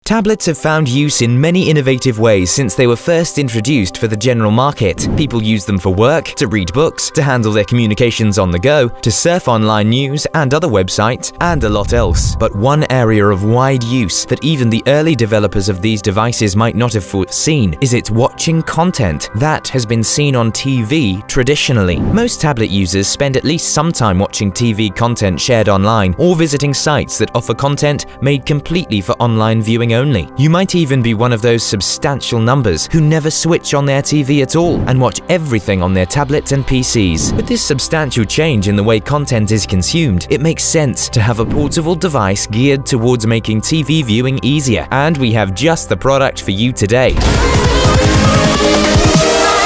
Tablets have found use in many innovative ways since they were first introduced for the general market. People use them for work, to read books, to handle their communications on the go, to surf online news and other websites, and a lot else. But one area of wide use that even the early developers of these devices might not have foreseen is its watching content. That has been seen on TV traditionally. Most tablet users spend at least some time watching TV content shared online or visiting sites that offer content made completely for online viewing only. You might even be one of those substantial numbers who never switch on their TV at all and watch everything on their tablets and PCs. With this substantial change in the way content is consumed, it makes sense to have a portable device geared towards making TV viewing easier, and we have just the product for you today.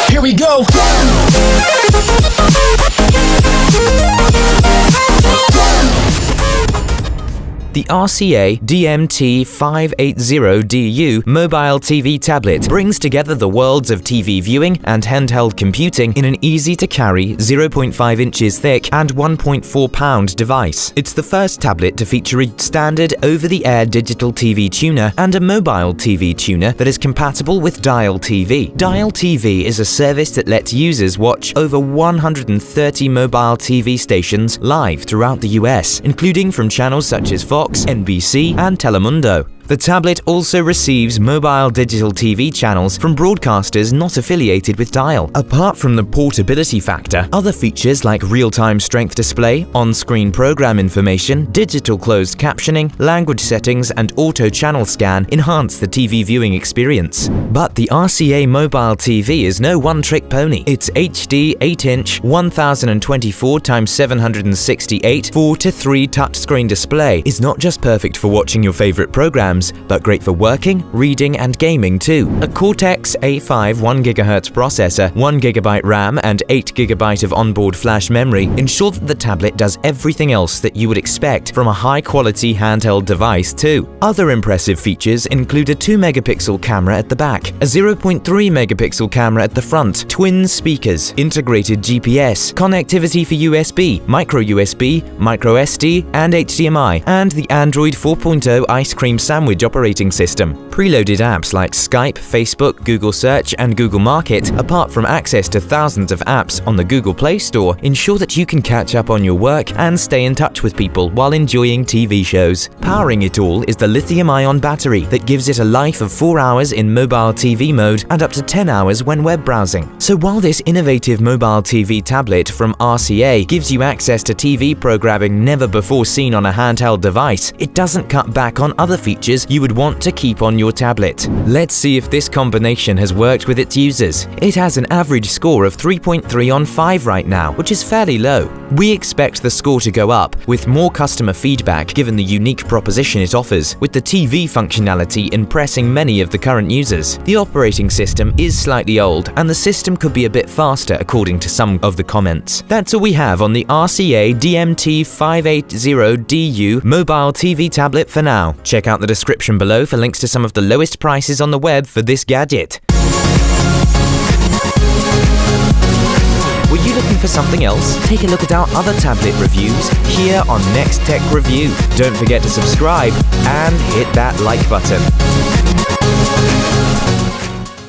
Here we go! The RCA DMT580DU mobile TV tablet brings together the worlds of TV viewing and handheld computing in an easy-to-carry 0.5 inches thick and 1.4 pound device. It's the first tablet to feature a standard over-the-air digital TV tuner and a mobile TV tuner that is compatible with Dial TV. Dial TV is a service that lets users watch over 130 mobile TV stations live throughout the US, including from channels such as Fox, NBC, and Telemundo. The tablet also receives mobile digital TV channels from broadcasters not affiliated with Dial. Apart from the portability factor, other features like real-time strength display, on-screen program information, digital closed captioning, language settings, and auto-channel scan enhance the TV viewing experience. But the RCA Mobile TV is no one-trick pony. Its HD 8-inch 1024x768 4:3 touchscreen display is not just perfect for watching your favorite programs, but great for working, reading, and gaming too. A Cortex A5 1GHz processor, 1GB RAM, and 8GB of onboard flash memory ensure that the tablet does everything else that you would expect from a high-quality handheld device too. Other impressive features include a 2-megapixel camera at the back, a 0.3-megapixel camera at the front, twin speakers, integrated GPS, connectivity for USB, micro USB, micro SD, and HDMI, and the Android 4.0 ice cream sandwich operating system. Preloaded apps like Skype, Facebook, Google Search, and Google Market, apart from access to thousands of apps on the Google Play Store, ensure that you can catch up on your work and stay in touch with people while enjoying TV shows. Powering it all is the lithium-ion battery that gives it a life of 4 hours in mobile TV mode and up to 10 hours when web browsing. So while this innovative mobile TV tablet from RCA gives you access to TV programming never before seen on a handheld device, it doesn't cut back on other features you would want to keep on your tablet. Let's see if this combination has worked with its users. It has an average score of 3.3 on 5 right now, which is fairly low. We expect the score to go up with more customer feedback given the unique proposition it offers, with the TV functionality impressing many of the current users. The operating system is slightly old, and the system could be a bit faster according to some of the comments. That's all we have on the RCA DMT580DU mobile TV tablet for now. Check out the description below for links to some of the lowest prices on the web for this gadget. Were you looking for something else? Take a look at our other tablet reviews here on Next Tech Review. Don't forget to subscribe and hit that like button.